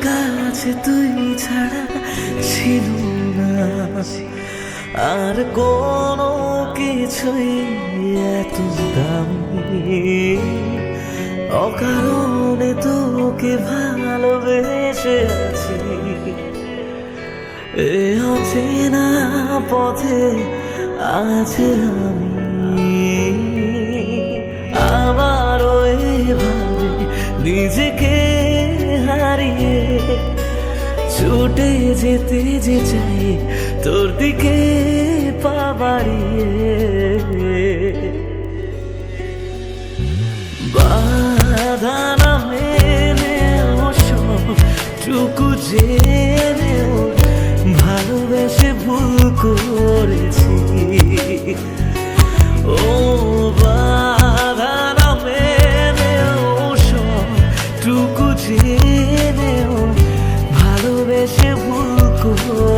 কাছে তুই ছাড়া ছিল না আর কোনো কিছুই এত দামি। অকারণে তোকে ভালোবেসে আছি, এ অচেনা পথে আজ আমি আবারও এভাবে নিজেকে হারিয়ে ছুটে যেতে যে চাই তোর দিকে পা বাড়িয়ে। বাধা না মেনেও সবটুকু জেনেও ভালোবেসে ভুল করেছি। ও বাধা না মেনেও সবটুকু জেনেও ভালোবেসে ভুল করেছি।